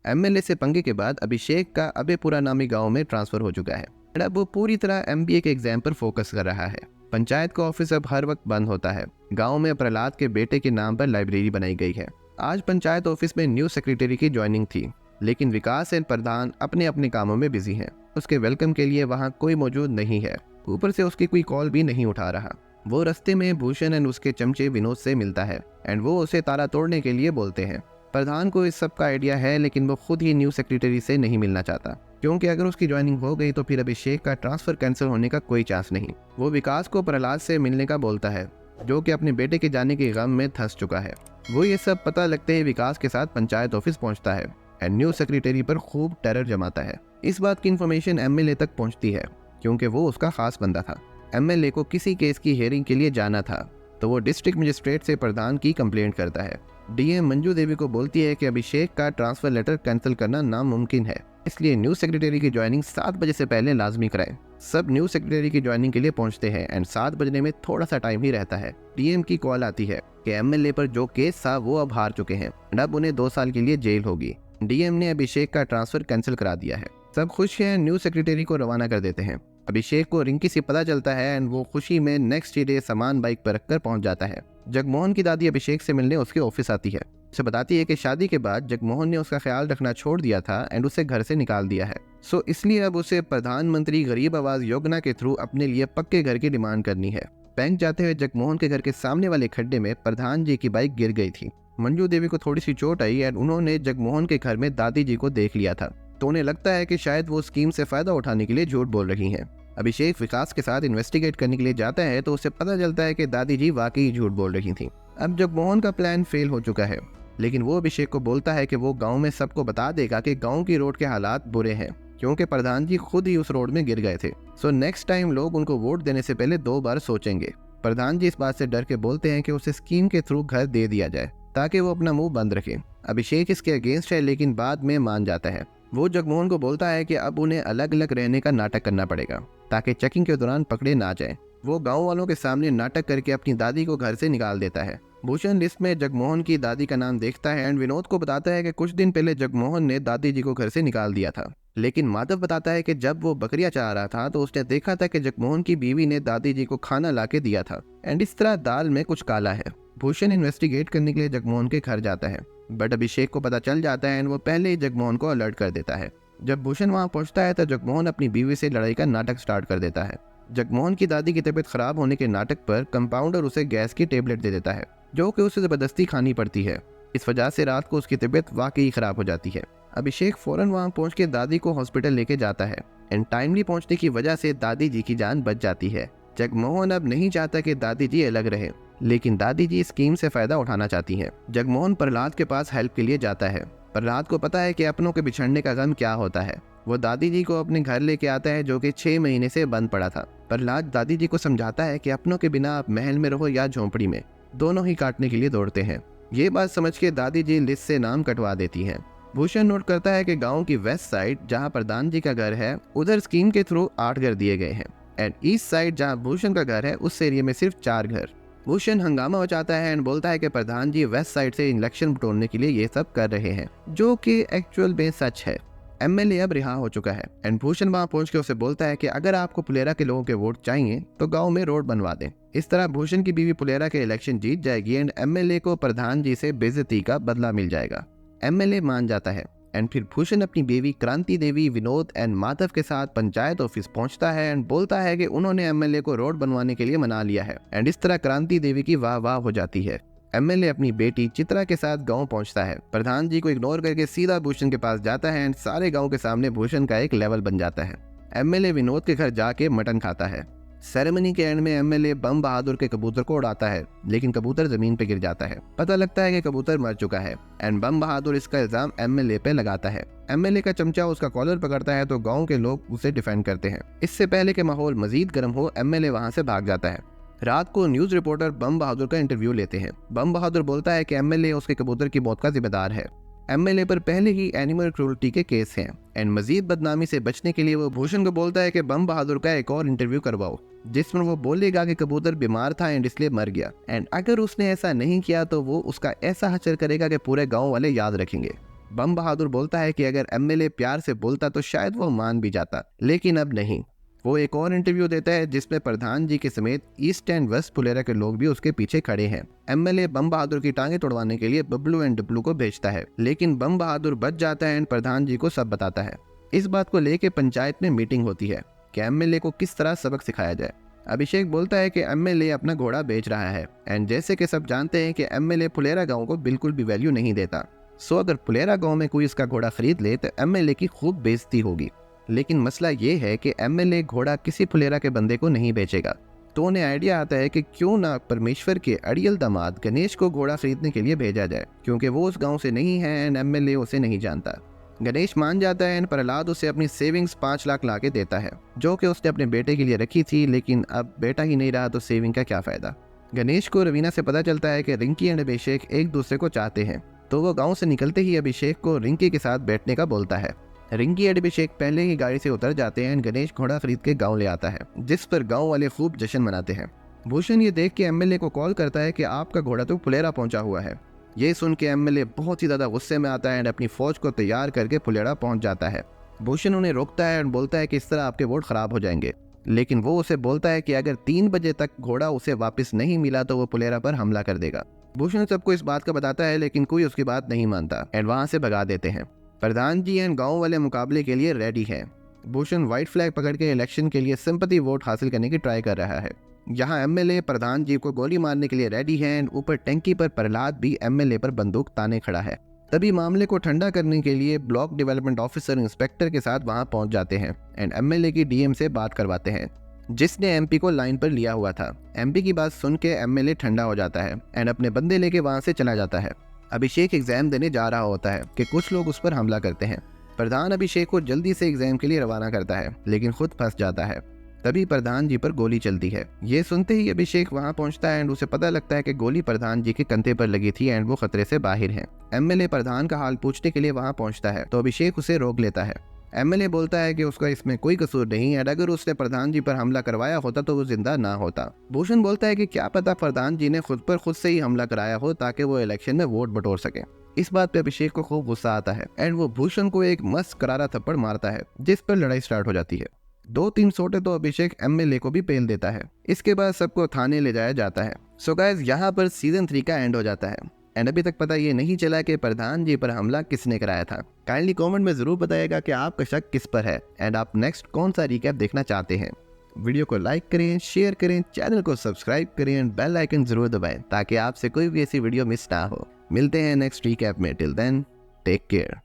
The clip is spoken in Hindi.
एमएलए से पंगे के बाद अभिषेक का अबेपुरा नामी गांव में ट्रांसफर हो चुका है। अब वो पूरी तरह एमबीए के एग्जाम पर फोकस कर रहा है। पंचायत का ऑफिस अब हर वक्त बंद होता है। गांव में प्रहलाद के बेटे के नाम पर लाइब्रेरी बनाई गई है। आज पंचायत ऑफिस में न्यू सेक्रेटरी की ज्वाइनिंग थी, लेकिन विकास एंड प्रधान अपने अपने कामों में बिजी हैं। उसके वेलकम के लिए वहाँ कोई मौजूद नहीं है। ऊपर से उसकी कोई कॉल भी नहीं उठा रहा। वो रास्ते में भूषण एंड उसके चमचे विनोद से मिलता है एंड वो उसे ताला तोड़ने के लिए बोलते हैं। प्रधान को इस सब का आइडिया है, लेकिन वो खुद ही न्यू सेक्रेटरी से नहीं मिलना चाहता, क्योंकि अगर उसकी ज्वाइनिंग हो गई तो फिर अभिषेक का ट्रांसफर कैंसिल होने का कोई चांस नहीं। वो विकास को प्रहलाद से मिलने का बोलता है, जो कि अपने बेटे के जाने के गम में धंस चुका है। वो ये सब पता लगते ही विकास के साथ पंचायत ऑफिस पहुंचता है एंड न्यू सेक्रेटरी पर खूब टेरर जमाता है। इस बात की इन्फॉर्मेशन एमएलए तक पहुंचती है, क्योंकि वो उसका खास बंदा था। एमएलए को किसी केस की हियरिंग के लिए जाना था, तो वो डिस्ट्रिक्ट मजिस्ट्रेट से प्रधान की कंप्लेंट करता है। डीएम मंजू देवी को बोलती है कि अभिषेक का ट्रांसफर लेटर कैंसिल करना नामुमकिन है, इसलिए न्यू सेक्रेटरी की ज्वाइनिंग 7 बजे से पहले लाजमी कराएं। सब न्यू सेक्रेटरी की ज्वाइनिंग के लिए पहुंचते हैं एंड 7 बजने में थोड़ा सा टाइम ही रहता है। डीएम की कॉल आती है कि एमएलए पर जो केस था वो अब हार चुके हैं, अब उन्हें 2 साल के लिए जेल होगी। डीएम ने अभिषेक का ट्रांसफर कैंसिल करा दिया है। सब खुश हैं, न्यू सेक्रेटरी को रवाना कर देते हैं। अभिषेक को रिंकी से पता चलता है एंड वो खुशी में नेक्स्ट डे सामान बाइक पर रखकर पहुंच जाता है। जगमोहन की दादी अभिषेक से मिलने उसके ऑफिस आती है। उसे बताती है कि शादी के बाद जगमोहन ने उसका ख्याल रखना छोड़ दिया था एंड उसे घर से निकाल दिया है। सो इसलिए अब उसे प्रधानमंत्री गरीब आवास योजना के थ्रू अपने लिए पक्के घर की डिमांड करनी है। बैंक जाते हुए जगमोहन के घर के सामने वाले खड्डे में प्रधान जी की बाइक गिर गई थी। मंजू देवी को थोड़ी सी चोट आई एंड उन्होंने जगमोहन के घर में दादी जी को देख लिया था, तो उन्हें लगता है कि शायद वो स्कीम से फायदा उठाने के लिए झूठ बोल रही हैं। अभिषेक विकास के साथ इन्वेस्टिगेट करने के लिए जाता है, तो उसे पता चलता है कि दादी जी वाकई झूठ बोल रही थी। अब जगमोहन का प्लान फेल हो चुका है, लेकिन वो अभिषेक को बोलता है कि वो गांव में सबको बता देगा कि गांव की रोड के हालात बुरे हैं, क्योंकि प्रधान जी खुद ही उस रोड में गिर गए थे। सो नेक्स्ट टाइम लोग उनको वोट देने से पहले 2 बार सोचेंगे। प्रधान जी इस बात से डर के बोलते हैं कि उसे स्कीम के थ्रू घर दे दिया जाए, ताकि वो अपना मुंह बंद रखे। अभिषेक इसके अगेंस्ट है, लेकिन बाद में मान जाता है। वो जगमोहन को बोलता है कि अब उन्हें अलग अलग रहने का नाटक करना पड़ेगा, ताकि चेकिंग के दौरान पकड़े ना जाए। वो गांव वालों के सामने नाटक करके अपनी दादी को घर से निकाल देता है। भूषण लिस्ट में जगमोहन की दादी का नाम देखता है एंड विनोद को बताता है कि कुछ दिन पहले जगमोहन ने दादी जी को घर से निकाल दिया था। लेकिन माधव बताता है कि जब वो बकरियां चाह रहा था तो उसने देखा था कि जगमोहन की बीवी ने दादी जी को खाना ला के दिया था एंड इस तरह दाल में कुछ काला है। भूषण इन्वेस्टिगेट करने के लिए जगमोहन के घर जाता है, बट अभिषेक को पता चल जाता है एंड वो पहले ही जगमोहन को अलर्ट कर देता है। जब भूषण वहां पहुंचता है तो जगमोहन अपनी बीवी से लड़ाई का नाटक स्टार्ट कर देता है। जगमोहन की दादी की तबीयत खराब होने के नाटक पर कंपाउंडर उसे गैस की टेबलेट दे देता है, जो कि उसे जबरदस्ती खानी पड़ती है। इस वजह से रात को उसकी तबीयत वाकई खराब हो जाती है। अभिषेक फौरन वहां पहुंच के दादी को हॉस्पिटल लेके जाता है एंड टाइमली पहुंचने की वजह से दादी जी की जान बच जाती है। जगमोहन अब नहीं चाहता कि दादी जी अलग रहे, लेकिन दादी जी स्कीम से फायदा उठाना चाहती हैं। जगमोहन प्रहलाद के पास हेल्प के लिए जाता है। प्रहलाद को पता है कि अपनों के बिछड़ने का गम क्या होता है। वो दादी जी को अपने घर लेके आता है, जो कि 6 महीने से बंद पड़ा था। प्रहलाद दादी जी को समझाता है कि अपनों के बिना आप महल में रहो या झोंपड़ी में, दोनों ही काटने के लिए दौड़ते हैं। ये बात समझ के दादी जी लिस्ट से नाम कटवा देती हैं। भूषण नोट करता है कि गांव की वेस्ट साइड जहां प्रधान जी का घर है, उधर स्कीम के थ्रू 8 घर दिए गए हैं एंड ईस्ट साइड जहां भूषण का घर है, उस एरिया में सिर्फ 4 घर। भूषण हंगामा मचाता है एंड बोलता है कि प्रधान जी वेस्ट साइड से इलेक्शन बटोरने के लिए ये सब कर रहे हैं, जो कि एक्चुअल में सच है। एमएलए अब रिहा हो चुका है एंड भूषण वहां पहुंच के उसे बोलता है कि अगर आपको पुलेरा के लोगों के वोट चाहिए तो गांव में रोड बनवा दें। इस तरह भूषण की बीवी पुलेरा के इलेक्शन जीत जाएगी एंड एमएलए को प्रधान जी से बेइज्जती का बदला मिल जाएगा। एमएलए मान जाता है एंड फिर भूषण अपनी बीवी क्रांति देवी, विनोद एंड माधव के साथ पंचायत ऑफिस पहुंचता है एंड बोलता है कि उन्होंने एमएलए को रोड बनवाने के लिए मना लिया है एंड इस तरह क्रांति देवी की वाह वाह हो जाती है। एमएलए अपनी बेटी चित्रा के साथ गांव पहुंचता है। प्रधान जी को इग्नोर करके सीधा भूषण के पास जाता है एंड सारे गांव के सामने भूषण का एक लेवल बन जाता है। एमएलए विनोद के घर जाके मटन खाता है। सेरेमनी के एंड में एमएलए बम बहादुर के कबूतर को उड़ाता है, लेकिन कबूतर जमीन पे गिर जाता है। पता लगता है कि कबूतर मर चुका है एंड बम बहादुर इसका इल्जाम एमएलए पे लगाता है। एमएलए का चमचा उसका कॉलर पकड़ता है तो गांव के लोग उसे डिफेंड करते हैं। इससे पहले कि माहौल मजीद गर्म हो, एमएलए वहां से भाग जाता है। रात को न्यूज रिपोर्टर बम बहादुर का इंटरव्यू लेते हैं। बम बहादुर बोलता है कि एमएलए उसके कबूतर की मौत का जिम्मेदार है। एमएलए पर पहले ही एनिमल क्रूरल्टी के केस हैं एंड मजीद बदनामी से बचने के लिए वो भूषण को बोलता है कि बम बहादुर का एक और इंटरव्यू करवाओ, जिसमें वो बोलेगा कि कबूतर बीमार था एंड इसलिए मर गया एंड अगर उसने ऐसा नहीं किया तो वो उसका ऐसा हचर करेगा कि पूरे गांव वाले याद रखेंगे। बम बहादुर बोलता है कि अगर एमएलए प्यार से बोलता तो शायद वो मान भी जाता, लेकिन अब नहीं। वो एक और इंटरव्यू देता है जिसमें प्रधान जी के समेत ईस्ट एंड वेस्ट फुलेरा के लोग भी उसके पीछे खड़े हैं। एमएलए बम बहादुर की टांगे तोड़वाने के लिए बबलू एंड डब्लू को भेजता है, लेकिन बम बहादुर बच जाता है एंड प्रधान जी को सब बताता है। इस बात को लेकर पंचायत में मीटिंग होती है कि एमएलए को किस तरह सबक सिखाया जाए। अभिषेक बोलता है कि एमएलए अपना घोड़ा बेच रहा है एंड जैसे कि सब जानते हैं कि एमएलए फुलेरा गांव को बिल्कुल भी वैल्यू नहीं देता। सो अगर फुलेरा गांव में कोई इसका घोड़ा खरीद ले तो एमएलए की खूब बेइज्जती होगी। लेकिन मसला ये है कि एमएलए घोड़ा किसी फुलेरा के बंदे को नहीं बेचेगा। तो उन्हें आइडिया आता है कि क्यों ना परमेश्वर के अड़ियल दामाद गणेश को घोड़ा खरीदने के लिए भेजा जाए, क्योंकि वो उस गांव से नहीं है एंड एमएलए उसे नहीं जानता। गणेश मान जाता है एंड प्रहलाद उसे अपनी सेविंग्स 5 लाख ला के देता है, जो कि उसने अपने बेटे के लिए रखी थी, लेकिन अब बेटा ही नहीं रहा तो सेविंग का क्या फायदा। गणेश को रवीना से पता चलता है कि रिंकी एंड अभिषेक एक दूसरे को चाहते हैं, तो वो गांव से निकलते ही अभिषेक को रिंकी के साथ बैठने का बोलता है। रिंकी एंड अभिषेक पहले ही गाड़ी से उतर जाते हैं एंड गणेश घोड़ा खरीद के गांव ले आता है, जिस पर गांव वाले खूब जश्न मनाते हैं। भूषण ये देख के एमएलए को कॉल करता है कि आपका घोड़ा तो फुलेरा पहुंचा हुआ है। ये सुन के एमएलए बहुत ही ज्यादा गुस्से में आता है एंड अपनी फौज को तैयार करके फुलेरा पहुंच जाता है। भूषण उन्हें रोकता है एंड बोलता है कि इस तरह आपके वोट खराब हो जाएंगे, लेकिन वो उसे बोलता है कि अगर 3 बजे तक घोड़ा उसे वापस नहीं मिला तो वो फुलेरा पर हमला कर देगा। भूषण सबको इस बात का बताता है, लेकिन कोई उसकी बात नहीं मानता एंड वहां से भगा देते हैं। प्रधान जी एंड गांव वाले मुकाबले के लिए रेडी हैं। भूषण व्हाइट फ्लैग पकड़ के इलेक्शन के लिए सिंपैथी वोट हासिल करने की ट्राई कर रहा है। यहाँ एमएलए प्रधान जी को गोली मारने के लिए रेडी है एंड ऊपर टंकी पर प्रहलाद भी एमएलए पर बंदूक ताने खड़ा है। तभी मामले को ठंडा करने के लिए ब्लॉक डेवलपमेंट ऑफिसर इंस्पेक्टर के साथ वहां पहुंच जाते हैं एंड एमएलए की डीएम से बात करवाते हैं, जिसने एमपी को लाइन पर लिया हुआ था। एमपी की बात सुन के एमएलए ठंडा हो जाता है एंड अपने बंदे लेके वहां से चला जाता है। अभिषेक एग्जाम देने जा रहा होता है कि कुछ लोग उस पर हमला करते हैं। प्रधान अभिषेक को जल्दी से एग्जाम के लिए रवाना करता है, लेकिन खुद फंस जाता है। तभी प्रधान जी पर गोली चलती है। ये सुनते ही अभिषेक वहां पहुंचता है एंड उसे पता लगता है कि गोली प्रधान जी के कंधे पर लगी थी एंड वो खतरे से बाहर हैं। एमएलए प्रधान का हाल पूछने के लिए वहां पहुंचता है, तो अभिषेक उसे रोक लेता है। एमएलए बोलता है कि उसका इसमें कोई कसूर नहीं है, अगर उसने प्रधान जी पर हमला करवाया होता तो वो जिंदा ना होता। भूषण बोलता है कि क्या पता प्रधान जी ने खुद पर खुद से ही हमला कराया हो ताकि वो इलेक्शन में वोट बटोर सके। इस बात पे अभिषेक को खूब गुस्सा आता है एंड वो भूषण को एक मस्त करारा थप्पड़ मारता है, जिस पर लड़ाई स्टार्ट हो जाती है। 2-3 सोटे तो अभिषेक एमएलए को भी पेल देता है। इसके बाद सबको थाने ले जाया जाता है। सो गाइस, यहाँ पर सीजन 3 का एंड हो जाता है एंड अभी तक पता ये नहीं चला कि प्रधान जी पर हमला किसने कराया था। काइंडली कमेंट में जरूर बताइएगा कि आपका शक किस पर है एंड आप नेक्स्ट कौन सा रिकैप देखना चाहते हैं। वीडियो को लाइक करें, शेयर करें, चैनल को सब्सक्राइब करें एंड बेल आइकन जरूर दबाएं ताकि आपसे कोई भी ऐसी वीडियो मिस ना हो। मिलते हैं नेक्स्ट रिकैप में। Till then, take care.